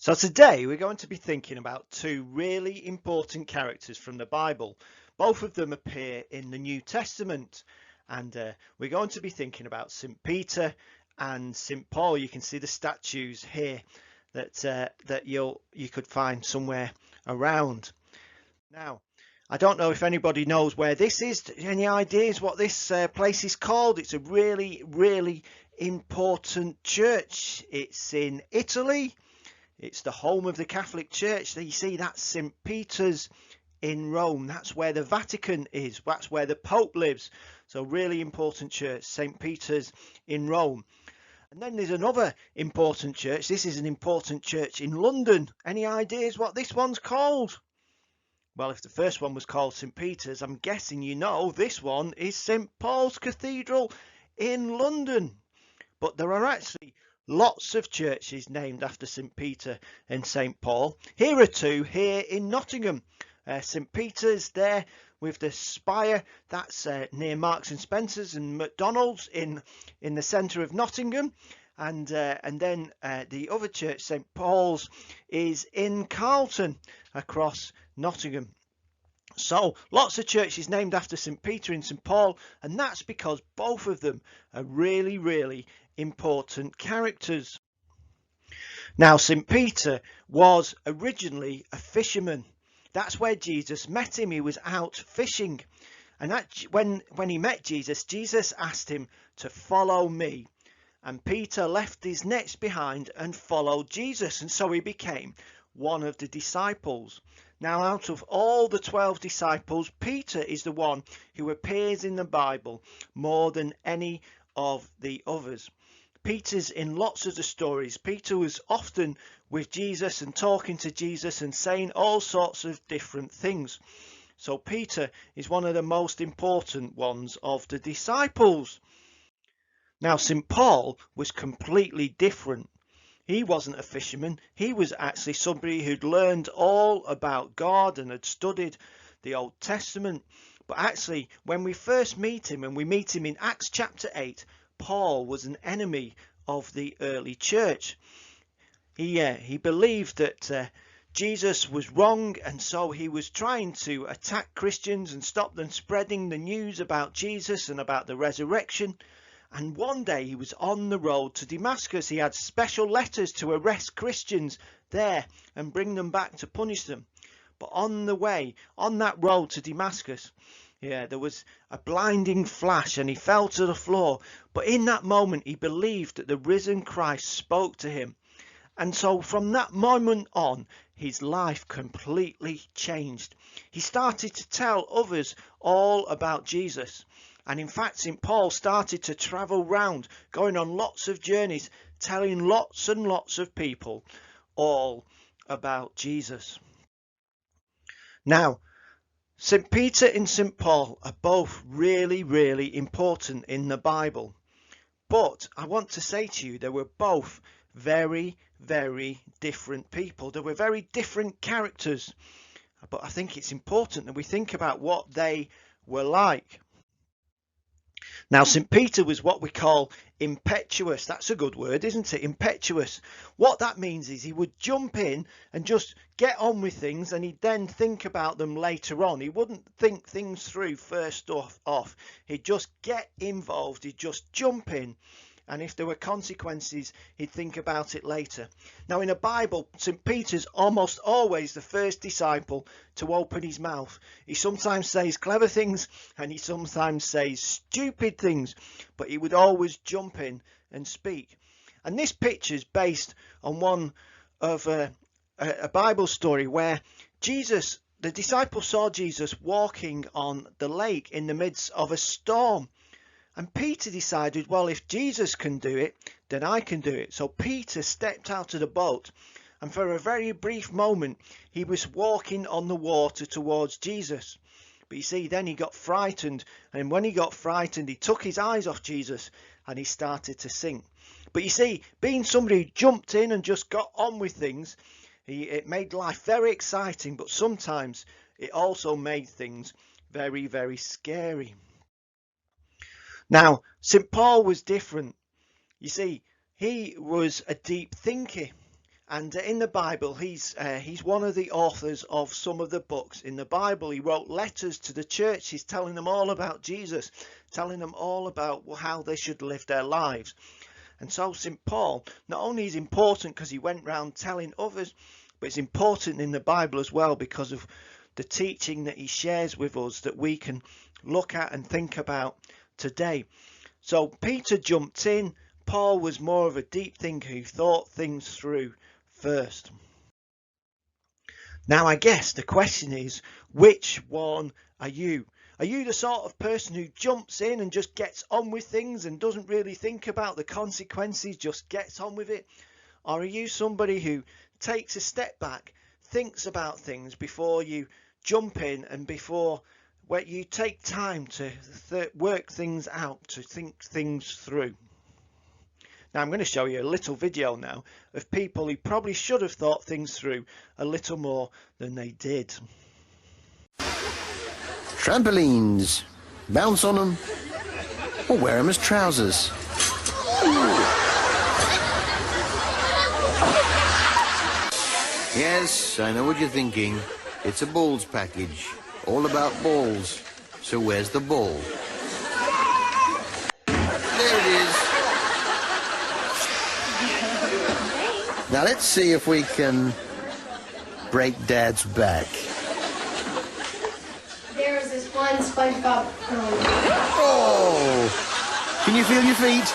So today we're going to be thinking about two really important characters from the Bible. Both of them appear in the New Testament, and we're going to be thinking about St. Peter and St. Paul. You can see the statues here that you could find somewhere around. Now, I don't know if anybody knows where this is. Any ideas what this place is called? It's a really important church. It's in Italy. It's the home of the Catholic Church. You see, that's St. Peter's in Rome. That's where the Vatican is. That's where the Pope lives. So really important church, St. Peter's in Rome. And then there's another important church. This is an important church in London. Any ideas what this one's called? Well, if the first one was called St. Peter's, I'm guessing you know this one is St. Paul's Cathedral in London. But there are actually lots of churches named after St. Peter and St. Paul. Here are two here in Nottingham. St. Peter's there with the spire, that's near Marks and Spencer's and McDonald's in the centre of Nottingham. And then the other church, St. Paul's, is in Carlton across Nottingham. So lots of churches named after St. Peter and St. Paul, and that's because both of them are really important characters. Now, St. Peter was originally a fisherman. That's where Jesus met him. He was out fishing, and when he met Jesus, Jesus asked him to follow me, and Peter left his nets behind and followed Jesus, and so he became one of the disciples. Now, out of all the 12 disciples, Peter is the one who appears in the Bible more than any of the others. Peter's in lots of the stories. Peter was often with Jesus and talking to Jesus and saying all sorts of different things. So Peter is one of the most important ones of the disciples. Now, St. Paul was completely different. He wasn't a fisherman. He was actually somebody who'd learned all about God and had studied the Old Testament. But actually, when we first meet him, and we meet him in Acts chapter 8, Paul was an enemy of the early church. He believed that Jesus was wrong, and so he was trying to attack Christians and stop them spreading the news about Jesus and about the resurrection. And one day he was on the road to Damascus. He had special letters to arrest Christians there and bring them back to punish them. But on the way, on that road to Damascus, there was a blinding flash and he fell to the floor. But in that moment, he believed that the risen Christ spoke to him. And so from that moment on, his life completely changed. He started to tell others all about Jesus. And in fact, St. Paul started to travel round, going on lots of journeys, telling lots and lots of people all about Jesus. Now, St. Peter and St. Paul are both really important in the Bible. But I want to say to you, they were both very different people. They were very different characters. But I think it's important that we think about what they were like. Now, St. Peter was what we call impetuous. That's a good word, isn't it? Impetuous. What that means is he would jump in and just get on with things, and he'd then think about them later on. He wouldn't think things through first off. He'd just get involved. He'd just jump in. And if there were consequences, he'd think about it later. Now, in the Bible, St. Peter's almost always the first disciple to open his mouth. He sometimes says clever things and he sometimes says stupid things, but he would always jump in and speak. And this picture is based on one of a Bible story where Jesus, the disciples saw Jesus walking on the lake in the midst of a storm. And Peter decided, well, if Jesus can do it, then I can do it. So Peter stepped out of the boat, and for a very brief moment, he was walking on the water towards Jesus. But you see, then he got frightened, and when he got frightened, he took his eyes off Jesus, and he started to sink. But you see, being somebody who jumped in and just got on with things, it made life very exciting, but sometimes it also made things very scary. Now, St. Paul was different. You see, he was a deep thinker. And in the Bible, he's one of the authors of some of the books in the Bible. He wrote letters to the churches telling them all about Jesus, telling them all about how they should live their lives. And so St. Paul, not only is important because he went around telling others, but it's important in the Bible as well because of the teaching that he shares with us that we can look at and think about today. So Peter jumped in. Paul was more of a deep thinker who thought things through first. Now I guess the question is, which one are you? Are you the sort of person who jumps in and just gets on with things and doesn't really think about the consequences, just gets on with it? Or are you somebody who takes a step back, thinks about things before you jump in and before where you take time to work things out, to think things through? Now I'm going to show you a little video now of people who probably should have thought things through a little more than they did. Trampolines. Bounce on them or wear them as trousers. Yes, I know what you're thinking. It's a balls package. All about balls. So where's the ball? There it is. Now let's see if we can break Dad's back. There's this one SpongeBob. Oh! Can you feel your feet?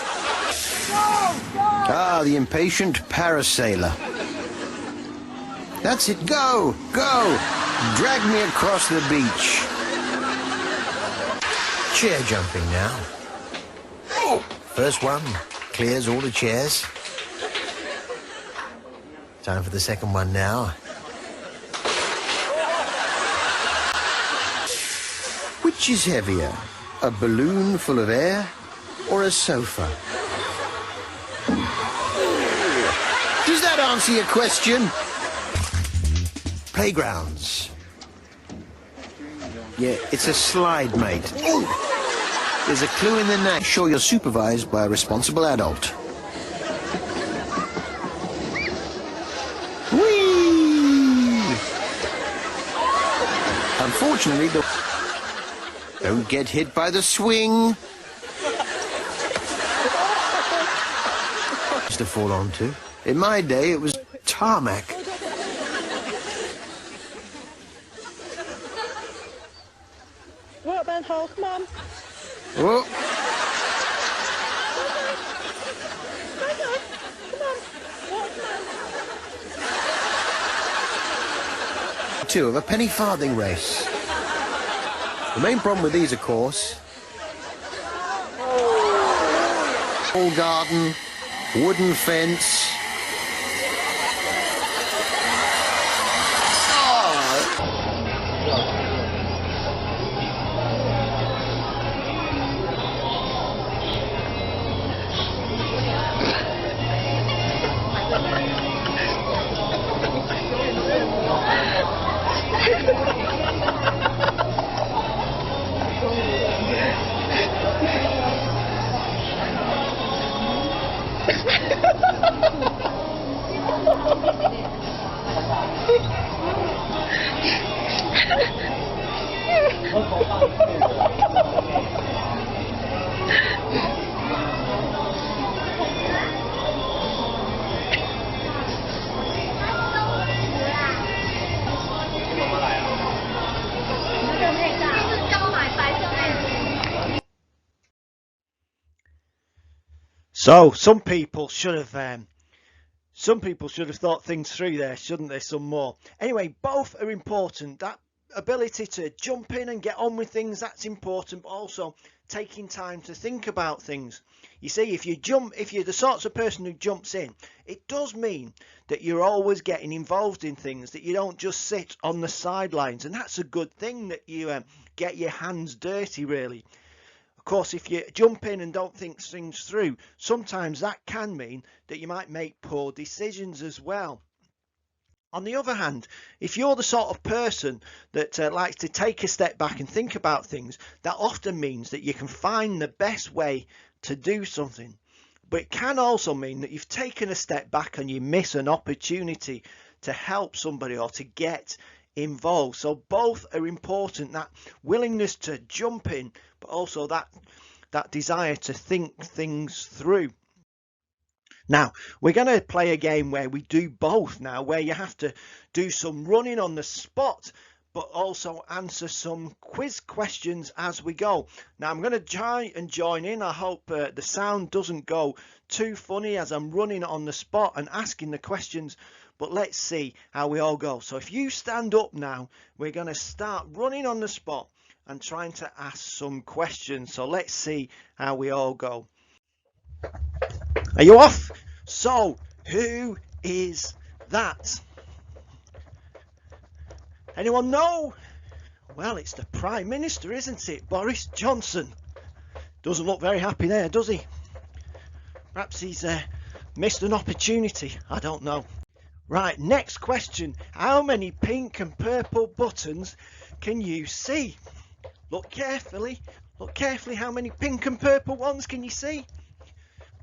Ah, the impatient parasailer. That's it. Go! Go! Drag me across the beach. Chair jumping now. First one clears all the chairs. Time for the second one now. Which is heavier, a balloon full of air or a sofa? Does that answer your question? Playgrounds. Yeah, it's a slide, mate. There's a clue in the name. Sure you're supervised by a responsible adult. Whee! Unfortunately, don't get hit by the swing. To fall onto. In my day, it was tarmac. Right, Ben Hall, come on. Oh. Two of a penny farthing race. The main problem with these, of course, whole garden, wooden fence. So some people should have thought things through there, shouldn't they? Some more. Anyway, both are important. That ability to jump in and get on with things, that's important, but also taking time to think about things. You see, if you're the sorts of person who jumps in, it does mean that you're always getting involved in things, that you don't just sit on the sidelines, and that's a good thing, that you get your hands dirty, really. Of course, if you jump in and don't think things through, sometimes that can mean that you might make poor decisions as well. On the other hand, if you're the sort of person that likes to take a step back and think about things, that often means that you can find the best way to do something. But it can also mean that you've taken a step back and you miss an opportunity to help somebody or to get involved. So both are important, that willingness to jump in, but also that desire to think things through. Now, we're going to play a game where we do both now, where you have to do some running on the spot, but also answer some quiz questions as we go. Now, I'm going to try and join in. I hope the sound doesn't go too funny as I'm running on the spot and asking the questions, but let's see how we all go. So if you stand up now, we're going to start running on the spot and trying to ask some questions. So let's see how we all go. Are you off? So, who is that? Anyone know? Well, it's the Prime Minister, isn't it? Boris Johnson. Doesn't look very happy there, does he? Perhaps he's missed an opportunity. I don't know. Right, next question. How many pink and purple buttons can you see? Look carefully. Look carefully. How many pink and purple ones can you see?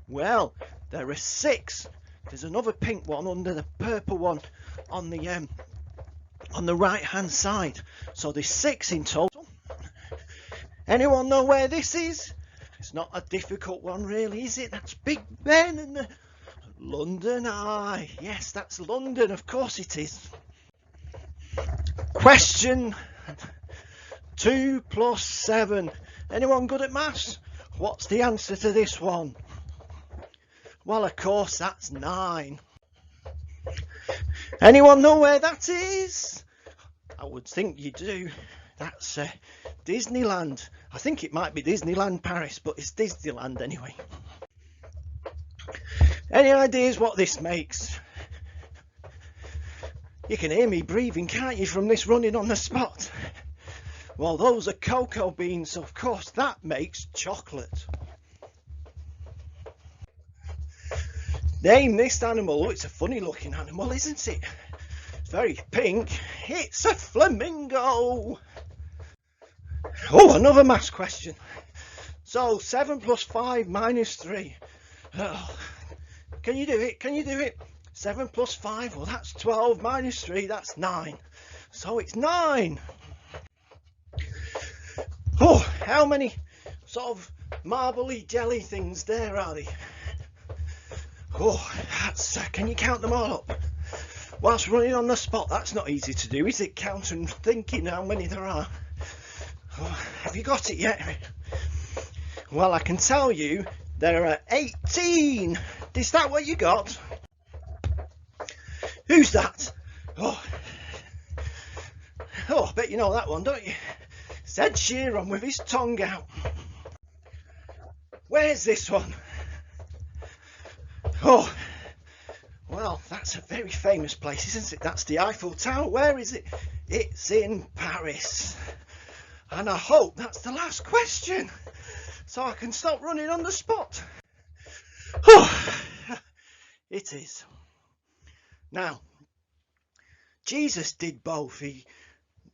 Well, there are 6. There's another pink one under the purple one on the right hand side. So there's 6 in total. Anyone know where this is? It's not a difficult one really, is it? That's Big Ben and the London Eye. Yes, that's London, of course it is. Question 2 + 7. Anyone good at maths? What's the answer to this one? Well, of course, that's 9. Anyone know where that is? I would think you do. That's Disneyland. I think it might be Disneyland Paris, but it's Disneyland anyway. Any ideas what this makes? You can hear me breathing, can't you, from this running on the spot? Well, those are cocoa beans, so of course that makes chocolate. Name this animal. Oh, it's a funny looking animal, isn't it? It's very pink. It's a flamingo. Oh, another maths question. So 7 + 5 - 3. Oh, can you do it? Can you do it? 7 + 5. Well, that's 12 - 3. That's 9. So it's 9. Oh, how many sort of marbly jelly things there are they? Oh, that's, can you count them all up? Whilst running on the spot, that's not easy to do, is it? Count and thinking how many there are. Oh, have you got it yet? Well, I can tell you there are 18. Is that what you got? Who's that? Oh, I bet you know that one, don't you? It's Ed Sheeran with his tongue out. Where's this one? Oh, well, that's a very famous place, isn't it? That's the Eiffel Tower. Where is it? It's in Paris. And I hope that's the last question, so I can stop running on the spot. Oh, it is. Now, Jesus did both. He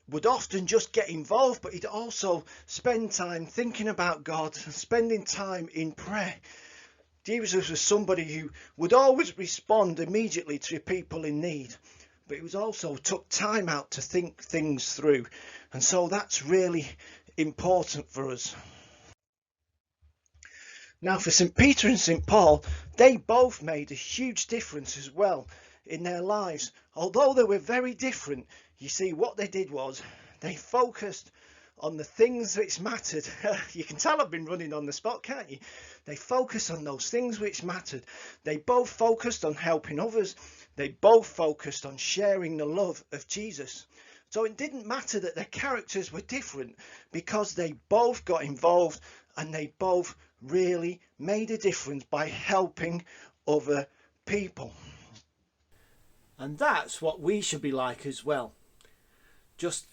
would often just get involved, but he'd also spend time thinking about God and spending time in prayer. Jesus was somebody who would always respond immediately to people in need, but he was also took time out to think things through, and so that's really important for us. Now, for St. Peter and St. Paul, they both made a huge difference as well in their lives. Although they were very different, you see, what they did was they focused on the things which mattered. You can tell I've been running on the spot, can't you? They focused on those things which mattered. They both focused on helping others. They both focused on sharing the love of Jesus. So it didn't matter that their characters were different, because they both got involved and they both really made a difference by helping other people. And that's what we should be like as well. Just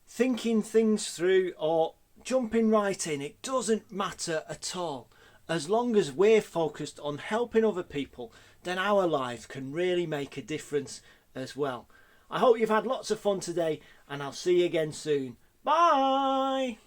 thinking things through or jumping right in. It doesn't matter at all. As long as we're focused on helping other people, then our life can really make a difference as well. I hope you've had lots of fun today, and I'll see you again soon. Bye!